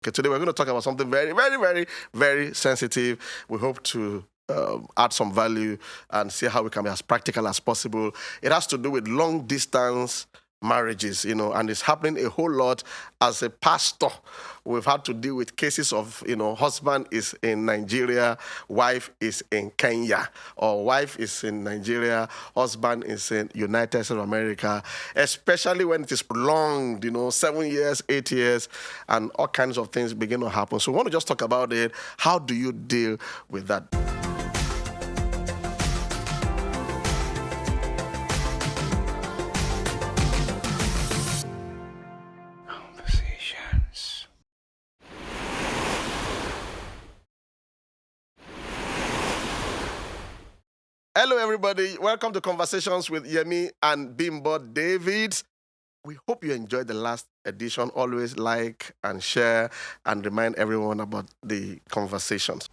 Okay, today we're going to talk about something very, very, very, very sensitive. We hope to add some value and see how we can be as practical as possible. It has to do with long distance marriages, and it's happening a whole lot. As a pastor, we've had to deal with cases of, husband is in Nigeria, wife is in Kenya, or wife is in Nigeria, husband is in United States of America, especially when it is prolonged, 7 years, 8 years, and all kinds of things begin to happen. So we want to just talk about it. How do you deal with that? Hello, everybody. Welcome to Conversations with Yemi and Bimbo David. We hope you enjoyed the last edition. Always like and share and remind everyone about the conversations.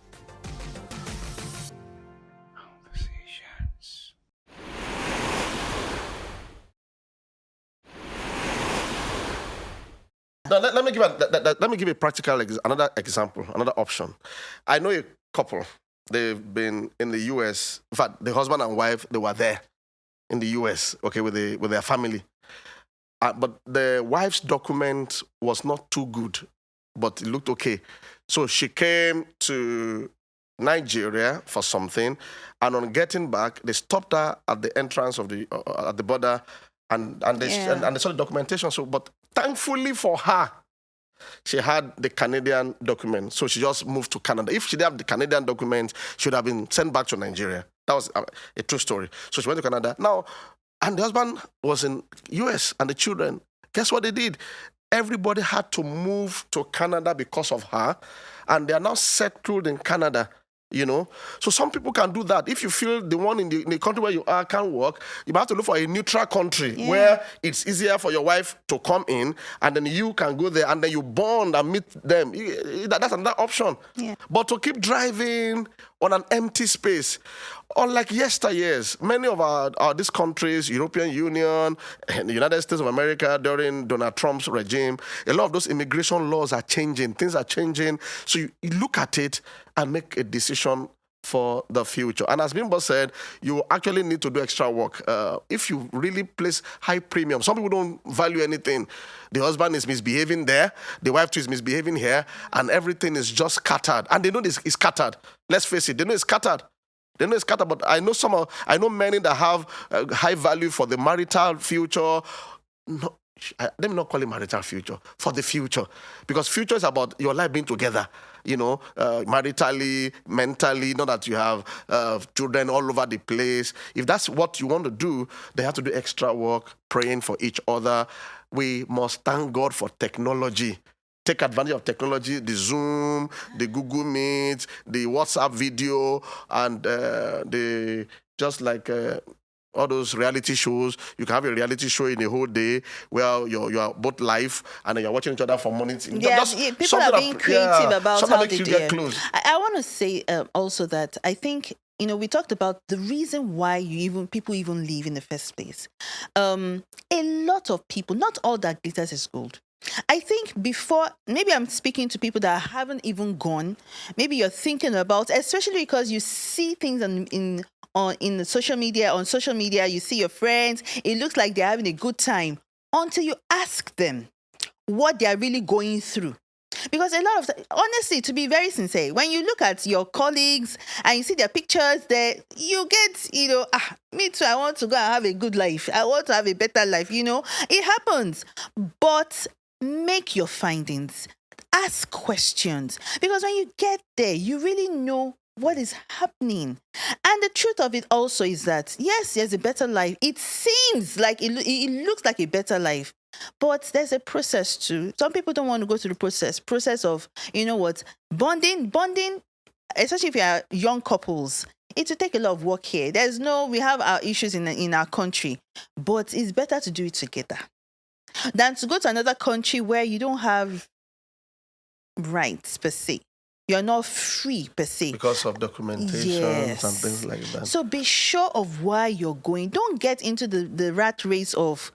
Now, let me give a practical another example, another option. I know a couple. They've been in the U.S. In fact, the husband and wife, they were there in the U.S. Okay, with their family. But the wife's document was not too good, but it looked okay. So she came to Nigeria for something, and on getting back, they stopped her at the entrance of at the border, and they saw the documentation. So, but thankfully for her, she had the Canadian document, so she just moved to Canada. If she didn't have the Canadian document, she would have been sent back to Nigeria. That was a true story. So she went to Canada. Now, and the husband was in US, and the children, guess what they did? Everybody had to move to Canada because of her, and they are now settled in Canada. So some people can do that. If you feel the one in the country where you are can't work, you have to look for a neutral country where it's easier for your wife to come in, and then you can go there, and then you bond and meet them. That's another option. Yeah. But to keep driving on an empty space, unlike yesteryears, many of these countries, European Union, and the United States of America during Donald Trump's regime, a lot of those immigration laws are changing. Things are changing. So you look at it and make a decision for the future. And as Bimbo said, you actually need to do extra work. If you really place high premium, some people don't value anything. The husband is misbehaving there, the wife too is misbehaving here, and everything is just scattered. And they know this is scattered. Let's face it, they know it's scattered. But I know many that have high value for the marital future. No, let me not call it marital future, for the future. Because future is about your life being together, maritally, mentally, not that you have children all over the place. If that's what you want to do, they have to do extra work, praying for each other. We must thank God for technology. Take advantage of technology, the Zoom, the Google Meet, the WhatsApp video, and all those reality shows. You can have a reality show in a whole day where you are both live and then you're watching each other for months. People are being creative about how they do it. Close. I want to say also that I think, we talked about the reason why people even leave in the first place. A lot of people, not all that glitters is gold. I think before, maybe I'm speaking to people that haven't even gone. Maybe you're thinking about, especially because you see things on social media. On social media, you see your friends. It looks like they're having a good time until you ask them what they're really going through. Because a lot of, honestly, to be very sincere, when you look at your colleagues and you see their pictures there, you get, me too, I want to go and have a good life. I want to have a better life, It happens. But make your findings. Ask questions. Because when you get there, you really know what is happening. And the truth of it also is that, yes, there's a better life. It seems like, it looks like a better life. But there's a process too. Some people don't want to go through the process of, bonding, especially if you are young couples. It will take a lot of work here. We have our issues in our country, but it's better to do it together than to go to another country where you don't have rights per se. You're not free per se. Because of documentations and things like that. So be sure of why you're going. Don't get into the rat race of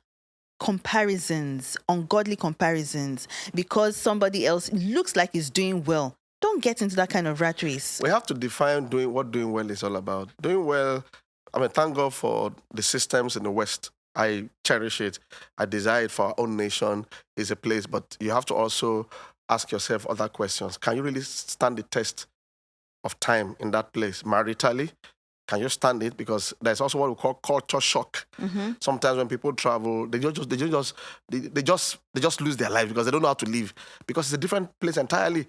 comparisons, ungodly comparisons, because somebody else looks like is doing well. Don't get into that kind of rat race. We have to define what doing well is all about. Doing well, I mean, thank God for the systems in the West. I cherish it. I desire it for our own nation. Is a place, but you have to also ask yourself other questions. Can you really stand the test of time in that place maritally? Can you stand it? Because there's also what we call culture shock. Sometimes when people travel, they just lose their life because they don't know how to live, because it's a different place entirely.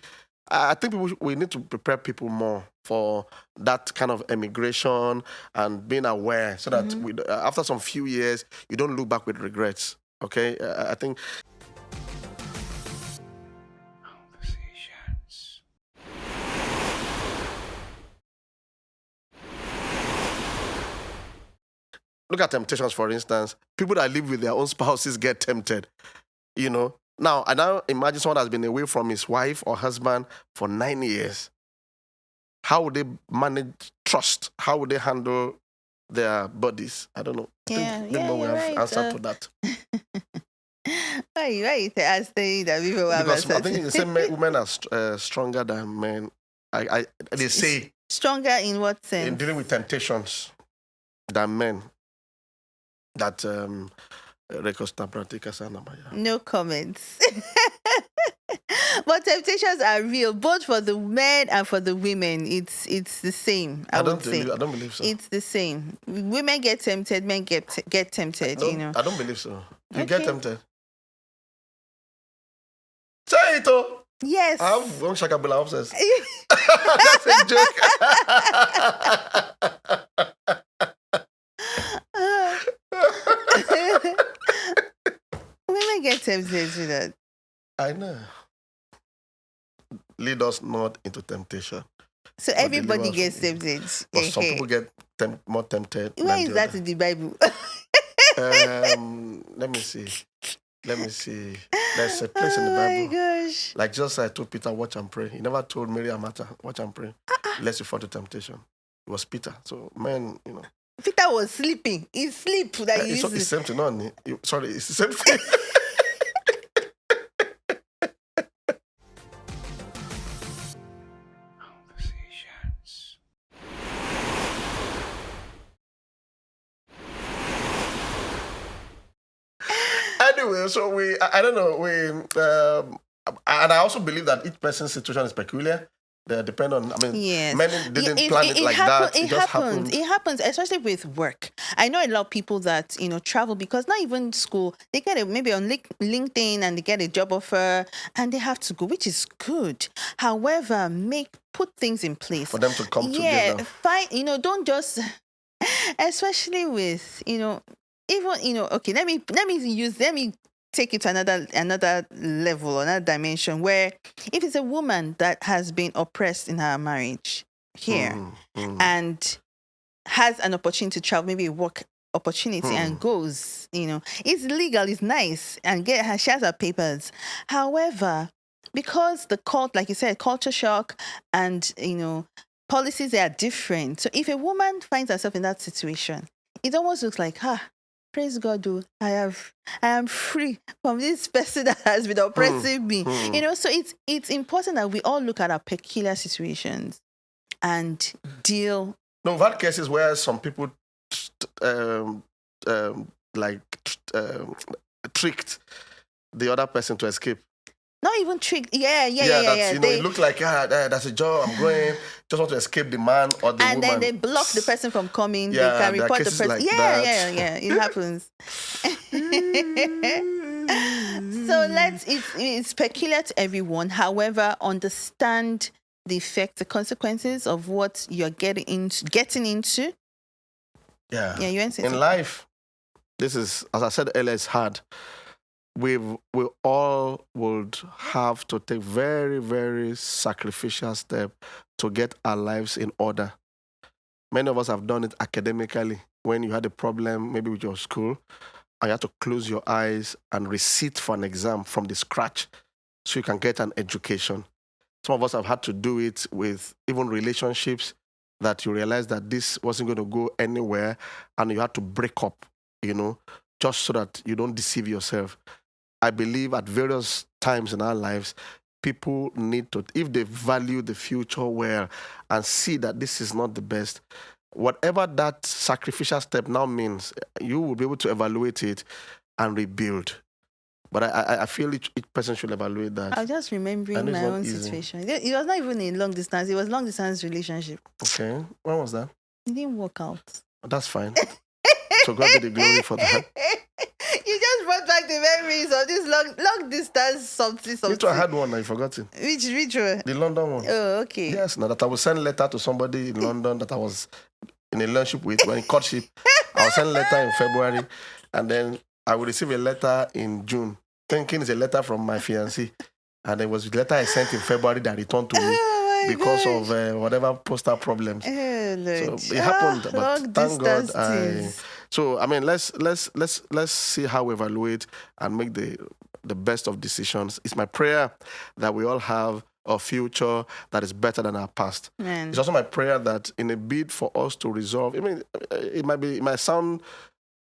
I think we need to prepare people more for that kind of emigration and being aware, so that after some few years, you don't look back with regrets. Okay, I think. Look at temptations, for instance. People that live with their own spouses get tempted, you know. Now, I now imagine someone that's been away from his wife or husband for 9 years. How would they manage trust? How would they handle their bodies? I don't know. I think Bimbo will have right. answer to that. Right. I say that people have Because I answer think to- they say women are stronger than men. They say Stronger in what in sense? dealing with temptations than men. That Recosta Pratica Sanamaya. No comments. But temptations are real, both for the men and for the women. It's the same. I don't would say believe so. it's the same. Women get tempted, men get tempted. No, You know. I don't believe so. You Okay. get tempted. Say it, oh. Yes. I have one shakabula upstairs. That's a joke. Women get tempted to that. I know. Lead us not into temptation. So But everybody deliver us gets from tempted. But some people get more tempted. Where than is the that other. in the Bible? Let me see. There's a place in the Oh my Bible. gosh. Like just I told Peter, watch and pray. He never told Mary and Martha, watch and pray, lest you fall to temptation. It was Peter. So, men, you know. Peter was sleeping. It's sleep that you It's the use. same thing, no? Sorry, it's the same thing. Anyway, so I don't know, and I also believe that each person's situation is peculiar. They depend on, Yes. many didn't plan it like that. It just happened. It happens, especially with work. I know a lot of people that, travel because not even school, they get it maybe on LinkedIn and they get a job offer and they have to go, which is good. However, put things in place. For them to come Yeah, together. fine, don't just, especially with, even, okay, let me take it to another level, another dimension, where if it's a woman that has been oppressed in her marriage here and has an opportunity to travel, maybe a work opportunity, and goes, it's legal, it's nice, and she has her papers. However, because like you said, culture shock and, policies are different. So if a woman finds herself in that situation, it almost looks like, praise God, I am free from this person that has been oppressing me. So it's important that we all look at our peculiar situations and deal. No, that cases where some people tricked the other person to escape. Not even tricked. Yeah. It looked like that's a job. I'm going. Just want to escape the man or the woman. And then they block the person from coming. Yeah, they can report the person. Like yeah. It happens. So it's peculiar to everyone. However, understand the effects, the consequences of what you're getting into. Yeah. Yeah, in life, this is, as I said earlier, it's hard. We all would have to take very, very sacrificial step to get our lives in order. Many of us have done it academically. When you had a problem, maybe with your school, and you had to close your eyes and recite for an exam from the scratch so you can get an education. Some of us have had to do it with even relationships that you realize that this wasn't going to go anywhere and you had to break up, just so that you don't deceive yourself. I believe at various times in our lives, people need to, if they value the future well and see that this is not the best, whatever that sacrificial step now means, you will be able to evaluate it and rebuild. But I feel each person should evaluate that. I was just remembering my own situation. It was not even a long distance. It was long distance relationship. Okay. When was that? It didn't work out. That's fine. So God be the glory for that. You just brought back the memories of this long distance something. Which one? I had one, I've forgotten. Which one? The London one. Oh, okay. Yes, now that I will send a letter to somebody in London that I was in a relationship with, when in courtship. I will send a letter in February, and then I will receive a letter in June, thinking it's a letter from my fiancé. And it was a letter I sent in February that returned to me because of whatever postal problems. So it happened, but thank God. So I mean, let's see how we evaluate and make the best of decisions. It's my prayer that we all have a future that is better than our past. Man. It's also my prayer that in a bid for us to resolve, I mean, it might sound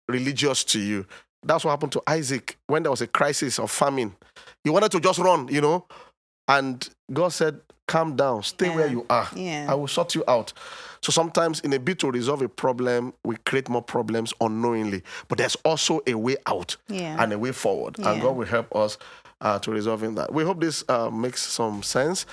religious to you. That's what happened to Isaac when there was a crisis of famine. He wanted to just run, and God said, calm down, stay where you are. Yeah. I will sort you out. So sometimes in a bid to resolve a problem, we create more problems unknowingly. But there's also a way out and a way forward. And God will help us to resolving that. We hope this makes some sense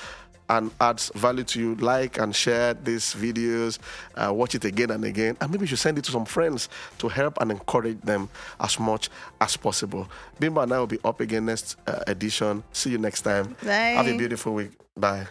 and adds value to you. Like and share these videos, watch it again and again, and maybe you should send it to some friends to help and encourage them as much as possible. Bimbo and I will be up again next edition. See you next time. Bye. Have a beautiful week. Bye.